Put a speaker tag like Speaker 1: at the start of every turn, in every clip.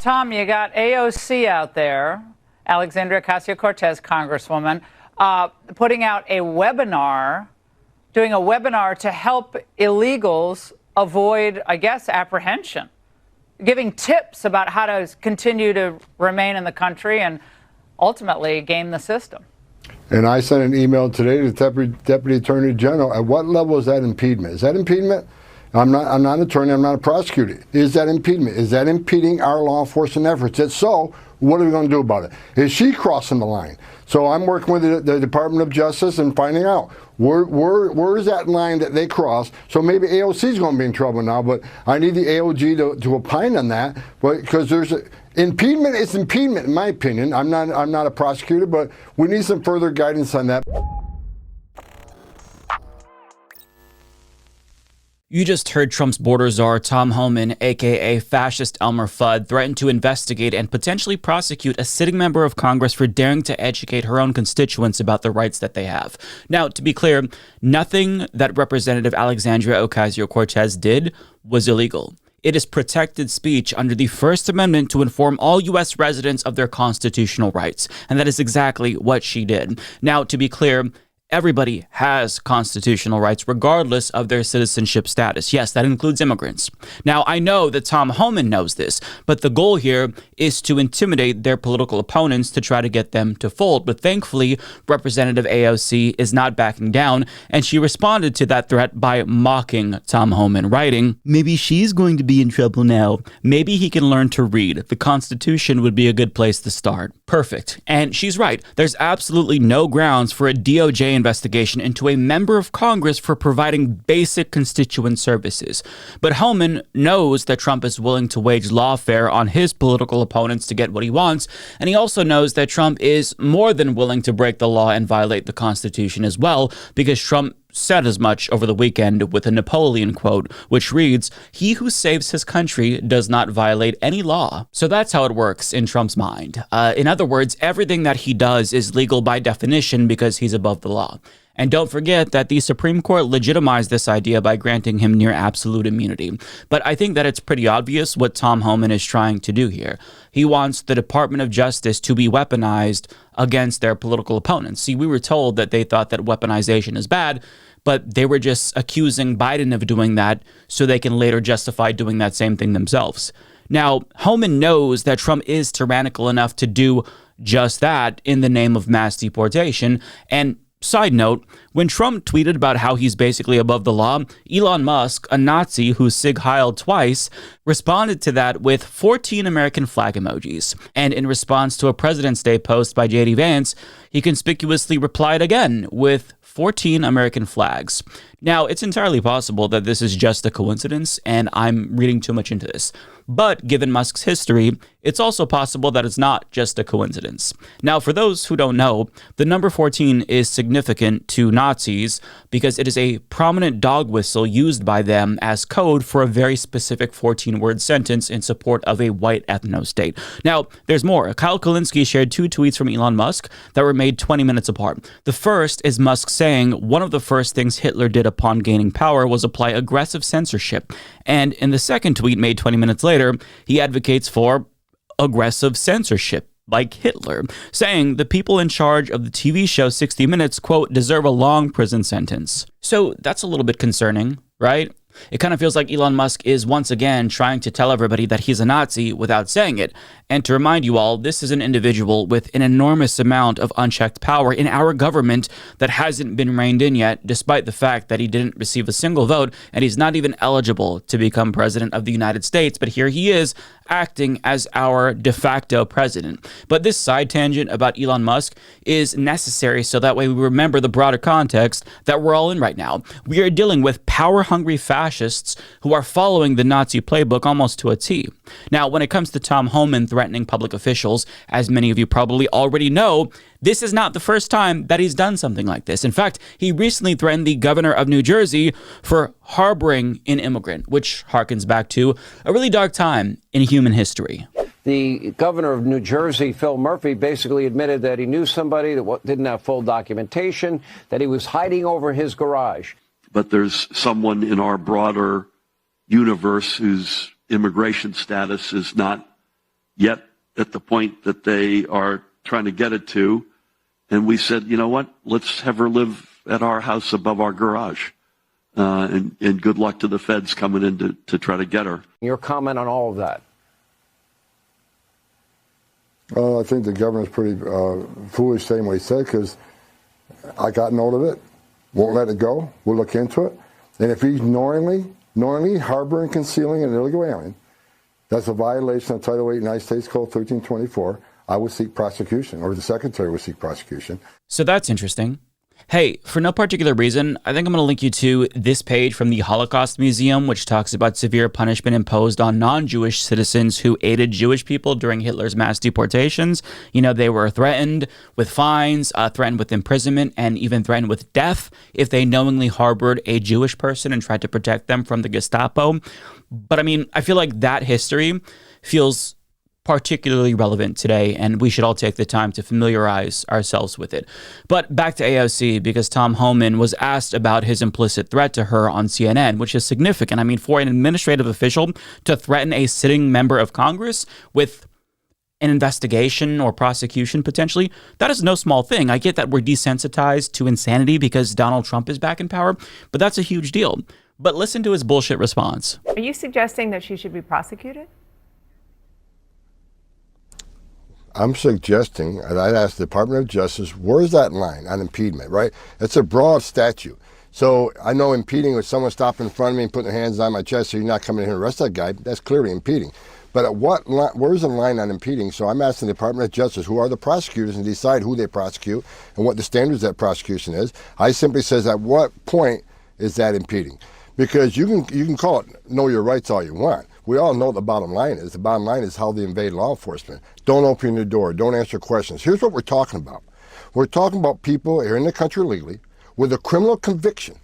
Speaker 1: Tom, you got AOC out there, Alexandria Ocasio-Cortez, Congresswoman, putting out a webinar, doing a webinar to help illegals avoid, I guess, apprehension, giving tips about how to continue to remain in the country and ultimately game the system.
Speaker 2: And I sent an email today to the Deputy Attorney General. At what level is that impediment? Is that impediment? I'm not an attorney. I'm not a prosecutor. Is that impediment? Is that impeding our law enforcement efforts? If so, what are we going to do about it? Is she crossing the line? So I'm working with the Department of Justice and finding out where is that line that they cross. So maybe AOC is going to be in trouble now, but I need the AOG to opine on that. But because there's impediment is impediment, in my opinion. I'm not a prosecutor, but we need some further guidance on that.
Speaker 3: You just heard Trump's border czar, Tom Homan, aka fascist Elmer Fudd, threaten to investigate and potentially prosecute a sitting member of Congress for daring to educate her own constituents about the rights that they have. Now, to be clear, nothing that Representative Alexandria Ocasio-Cortez did was illegal. It is protected speech under the First Amendment to inform all U.S. residents of their constitutional rights, and that is exactly what she did. Now, to be clear, everybody has constitutional rights regardless of their citizenship status. Yes, that includes immigrants. Now, I know that Tom Homan knows this, but the goal here is to intimidate their political opponents to try to get them to fold. But thankfully, Representative AOC is not backing down, and she responded to that threat by mocking Tom Homan, writing, "Maybe she's going to be in trouble now. Maybe he can learn to read. The Constitution would be a good place to start." Perfect. And she's right. There's absolutely no grounds for a DOJ investigation into a member of Congress for providing basic constituent services. But Homan knows that Trump is willing to wage lawfare on his political opponents to get what he wants, and he also knows that Trump is more than willing to break the law and violate the Constitution as well, because Trump said as much over the weekend with a Napoleon quote, which reads, "He who saves his country does not violate any law." So that's how it works in Trump's mind. In other words, everything that he does is legal by definition because he's above the law. And don't forget that the Supreme Court legitimized this idea by granting him near absolute immunity. But I think that it's pretty obvious what Tom Homan is trying to do here. He wants the Department of Justice to be weaponized against their political opponents. See, we were told that they thought that weaponization is bad, but they were just accusing Biden of doing that so they can later justify doing that same thing themselves. Now, Homan knows that Trump is tyrannical enough to do just that in the name of mass deportation. And side note, when Trump tweeted about how he's basically above the law, Elon Musk, a Nazi who Sig Heiled twice, responded to that with 14 American flag emojis. And in response to a President's Day post by J.D. Vance, he conspicuously replied again with 14 American flags. Now, it's entirely possible that this is just a coincidence, and I'm reading too much into this. But given Musk's history, it's also possible that it's not just a coincidence. Now, for those who don't know, the number 14 is significant to Nazis because it is a prominent dog whistle used by them as code for a very specific 14-word sentence in support of a white ethno-state. Now, there's more. Kyle Kulinski shared 2 tweets from Elon Musk that were made 20 minutes apart. The first is Musk saying one of the first things Hitler did upon gaining power was apply aggressive censorship. And in the second tweet made 20 minutes later, he advocates for aggressive censorship, like Hitler, saying the people in charge of the TV show 60 Minutes, quote, deserve a long prison sentence. So that's a little bit concerning, right? It kind of feels like Elon Musk is once again trying to tell everybody that he's a Nazi without saying it. And to remind you all, this is an individual with an enormous amount of unchecked power in our government that hasn't been reined in yet, despite the fact that he didn't receive a single vote and he's not even eligible to become president of the United States. But here he is acting as our de facto president. But this side tangent about Elon Musk is necessary so that way we remember the broader context that we're all in right now. We are dealing with power-hungry fascists who are following the Nazi playbook almost to a T. Now, when it comes to Tom Homan threatening public officials, as many of you probably already know, this is not the first time that he's done something like this. In fact, he recently threatened the governor of New Jersey for harboring an immigrant, which harkens back to a really dark time in human history.
Speaker 4: The governor of New Jersey, Phil Murphy, basically admitted that he knew somebody that didn't have full documentation, that he was hiding over his garage.
Speaker 5: But there's someone in our broader universe whose immigration status is not yet at the point that they are trying to get it to. And we said, you know what, let's have her live at our house above our garage. And good luck to the feds coming in to try to get her.
Speaker 4: Your comment on all of that?
Speaker 2: Well, I think the governor's pretty foolish saying what he said, because I got note of it, won't let it go, we'll look into it. And if he's knowingly harboring, concealing an illegal alien, that's a violation of Title 8 United States Code 1324. I would seek prosecution, or the secretary would seek prosecution.
Speaker 3: So that's interesting. Hey, for no particular reason, I think I'm going to link you to this page from the Holocaust Museum, which talks about severe punishment imposed on non-Jewish citizens who aided Jewish people during Hitler's mass deportations. You know, they were threatened with fines, threatened with imprisonment, and even threatened with death if they knowingly harbored a Jewish person and tried to protect them from the Gestapo. But I mean, I feel like that history feels particularly relevant today, and we should all take the time to familiarize ourselves with it. But back to AOC, because Tom Homan was asked about his implicit threat to her on CNN, which is significant. I mean, for an administrative official to threaten a sitting member of Congress with an investigation or prosecution potentially, that is no small thing. I get that we're desensitized to insanity because Donald Trump is back in power, but that's a huge deal. But listen to his bullshit response.
Speaker 6: Are you suggesting that she should be prosecuted?
Speaker 2: I'm suggesting, and I'd ask the Department of Justice, where's that line on impediment, right? It's a broad statute. So I know impeding with someone stopping in front of me and putting their hands on my chest so you're not coming in here and arrest that guy, that's clearly impeding. But at what line, where's the line on impeding? So I'm asking the Department of Justice, who are the prosecutors, and decide who they prosecute and what the standards of that prosecution is. I simply says, at what point is that impeding? Because you can call it know your rights all you want. We all know what the bottom line is. The bottom line is how they invade law enforcement. Don't open your door. Don't answer questions. Here's what we're talking about. We're talking about people here in the country legally with a criminal conviction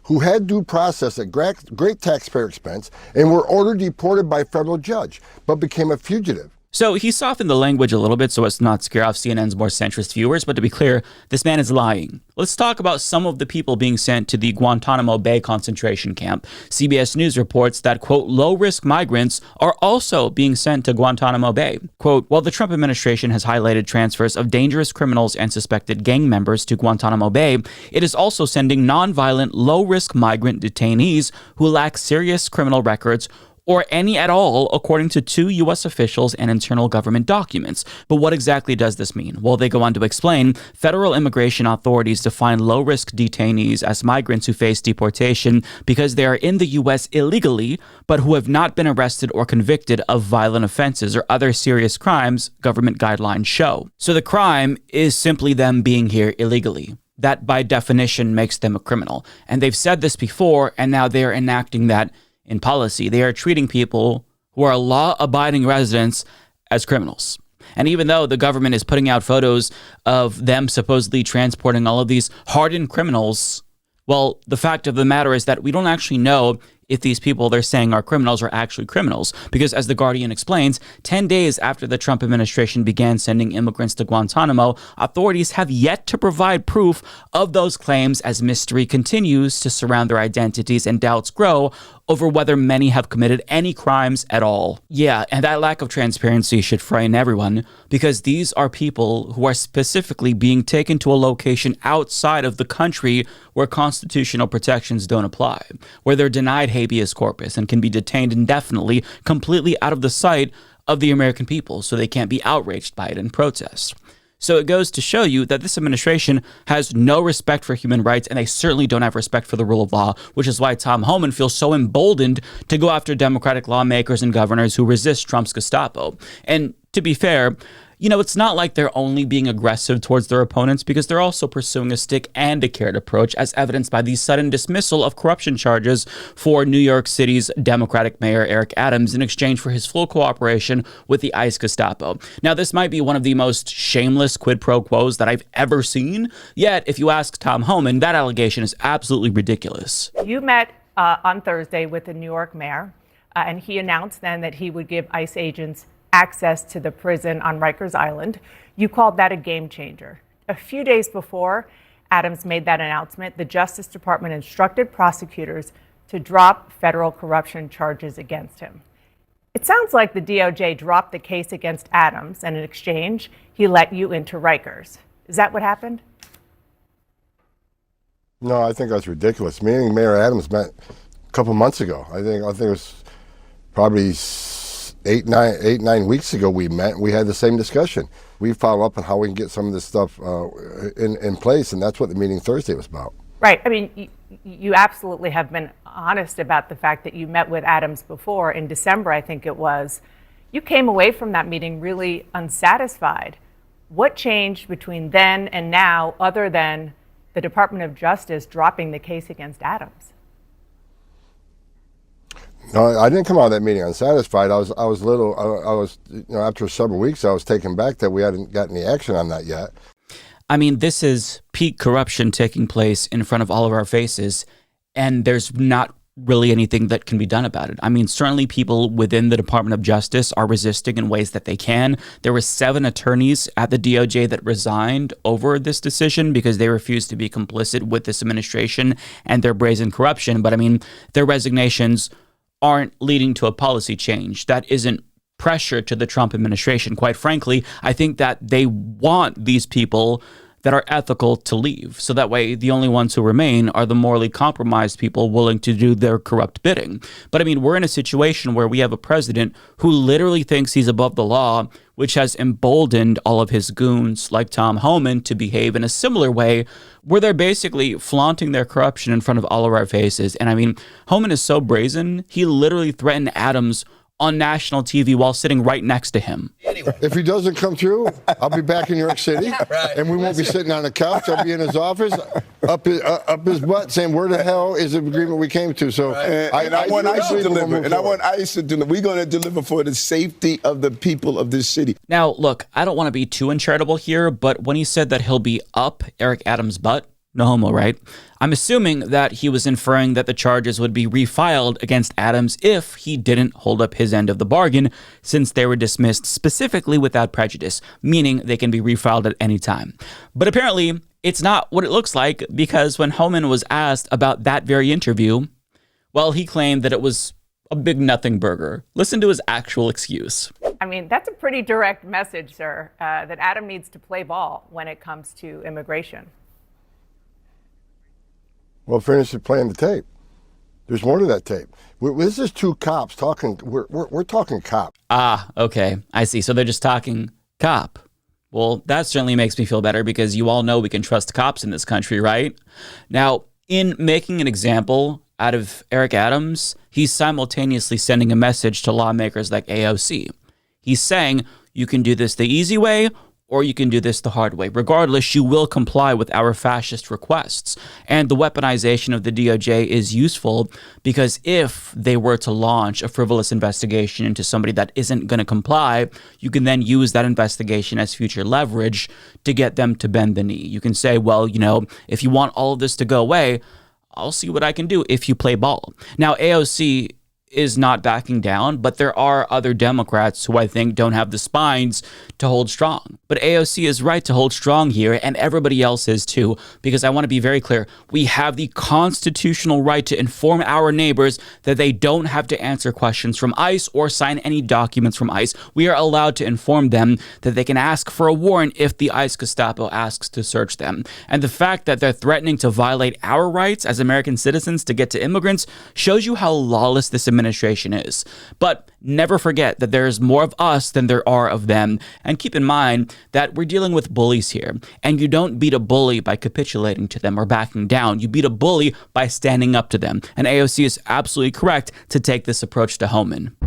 Speaker 2: who had due process at great taxpayer expense and were ordered deported by a federal judge, but became a fugitive.
Speaker 3: So he softened the language a little bit so as to not scare off CNN's more centrist viewers, but to be clear, this man is lying. Let's talk about some of the people being sent to the Guantanamo Bay concentration camp. CBS News reports that, quote, low-risk migrants are also being sent to Guantanamo Bay. Quote, while the Trump administration has highlighted transfers of dangerous criminals and suspected gang members to Guantanamo Bay, it is also sending nonviolent, low-risk migrant detainees who lack serious criminal records or any at all, according to 2 U.S. officials and internal government documents. But what exactly does this mean? Well, they go on to explain, federal immigration authorities define low-risk detainees as migrants who face deportation because they are in the U.S. illegally, but who have not been arrested or convicted of violent offenses or other serious crimes, government guidelines show. So the crime is simply them being here illegally. That, by definition, makes them a criminal. And they've said this before, and now they're enacting that in policy. They are treating people who are law-abiding residents as criminals. And even though the government is putting out photos of them supposedly transporting all of these hardened criminals, well, the fact of the matter is that we don't actually know if these people they're saying are criminals are actually criminals. Because as The Guardian explains, 10 days after the Trump administration began sending immigrants to Guantanamo, authorities have yet to provide proof of those claims as mystery continues to surround their identities and doubts grow over whether many have committed any crimes at all. Yeah, and that lack of transparency should frighten everyone, because these are people who are specifically being taken to a location outside of the country where constitutional protections don't apply, where they're denied habeas corpus and can be detained indefinitely, completely out of the sight of the American people, so they can't be outraged by it in protest. So it goes to show you that this administration has no respect for human rights, and they certainly don't have respect for the rule of law, which is why Tom Homan feels so emboldened to go after Democratic lawmakers and governors who resist Trump's Gestapo. And to be fair, you know, it's not like they're only being aggressive towards their opponents, because they're also pursuing a stick and a carrot approach, as evidenced by the sudden dismissal of corruption charges for New York City's Democratic Mayor Eric Adams in exchange for his full cooperation with the ICE Gestapo. Now, this might be one of the most shameless quid pro quos that I've ever seen, yet if you ask Tom Homan, that allegation is absolutely ridiculous.
Speaker 6: You met on Thursday with the New York mayor, and he announced then that he would give ICE agents access to the prison on Rikers Island. You called that a game changer. A few days before Adams made that announcement, the Justice Department instructed prosecutors to drop federal corruption charges against him. It sounds like the DOJ dropped the case against Adams, and in exchange, he let you into Rikers. Is that what happened?
Speaker 2: No, I think that's ridiculous. Me and Mayor Adams met a couple months ago. I think it was probably 8-9 weeks ago we met. We had the same discussion. We follow up on how we can get some of this stuff in place, and that's what the meeting Thursday was about.
Speaker 6: Right. I mean, you absolutely have been honest about the fact that you met with Adams before. In December, I think it was. You came away from that meeting really unsatisfied. What changed between then and now, other than the Department of Justice dropping the case against Adams?
Speaker 2: No, I didn't come out of that meeting unsatisfied. I was after several weeks, I was taken back that we hadn't got any action on that yet.
Speaker 3: I mean, this is peak corruption taking place in front of all of our faces, and there's not really anything that can be done about it. I mean, certainly people within the Department of Justice are resisting in ways that they can. There were 7 attorneys at the DOJ that resigned over this decision because they refused to be complicit with this administration and their brazen corruption. But I mean, their resignations aren't leading to a policy change. That isn't pressure to the Trump administration. Quite frankly, I think that they want these people that are ethical to leave. So that way, the only ones who remain are the morally compromised people willing to do their corrupt bidding. But I mean, we're in a situation where we have a president who literally thinks he's above the law, which has emboldened all of his goons like Tom Homan to behave in a similar way, where they're basically flaunting their corruption in front of all of our faces. And I mean, Homan is so brazen, he literally threatened Adams on national TV while sitting right next to him.
Speaker 2: If he doesn't come through, I'll be back in New York City, and we won't be sitting on the couch. I'll be in his office, up his butt, saying, "Where the hell is the agreement we came to?" So,
Speaker 7: I want ICE to deliver. And I want ICE to deliver. We're going to deliver for the safety of the people of this city.
Speaker 3: Now, look, I don't want to be too uncharitable here, but when he said that he'll be up Eric Adams' butt, no homo, right? I'm assuming that he was inferring that the charges would be refiled against Adams if he didn't hold up his end of the bargain, since they were dismissed specifically without prejudice, meaning they can be refiled at any time. But apparently, it's not what it looks like, because when Homan was asked about that very interview, well, he claimed that it was a big nothing burger. Listen to his actual excuse.
Speaker 6: I mean, that's a pretty direct message, sir, that Adam needs to play ball when it comes to immigration.
Speaker 2: Well, finish playing the tape. There's more to that tape. This is 2 cops talking. We're talking cop.
Speaker 3: Ah, okay. I see. So they're just talking cop. Well, that certainly makes me feel better, because you all know we can trust cops in this country, right? Now, in making an example out of Eric Adams, he's simultaneously sending a message to lawmakers like AOC. He's saying, you can do this the easy way, or you can do this the hard way. Regardless, you will comply with our fascist requests. And the weaponization of the DOJ is useful, because if they were to launch a frivolous investigation into somebody that isn't going to comply, you can then use that investigation as future leverage to get them to bend the knee. You can say, well, you know, if you want all of this to go away, I'll see what I can do if you play ball. Now, AOC is not backing down, but there are other Democrats who I think don't have the spines to hold strong. But AOC is right to hold strong here, and everybody else is too, because I want to be very clear. We have the constitutional right to inform our neighbors that they don't have to answer questions from ICE or sign any documents from ICE. We are allowed to inform them that they can ask for a warrant if the ICE Gestapo asks to search them. And the fact that they're threatening to violate our rights as American citizens to get to immigrants shows you how lawless this administration is. But never forget that there is more of us than there are of them. And keep in mind that we're dealing with bullies here. And you don't beat a bully by capitulating to them or backing down. You beat a bully by standing up to them. And AOC is absolutely correct to take this approach to Homan.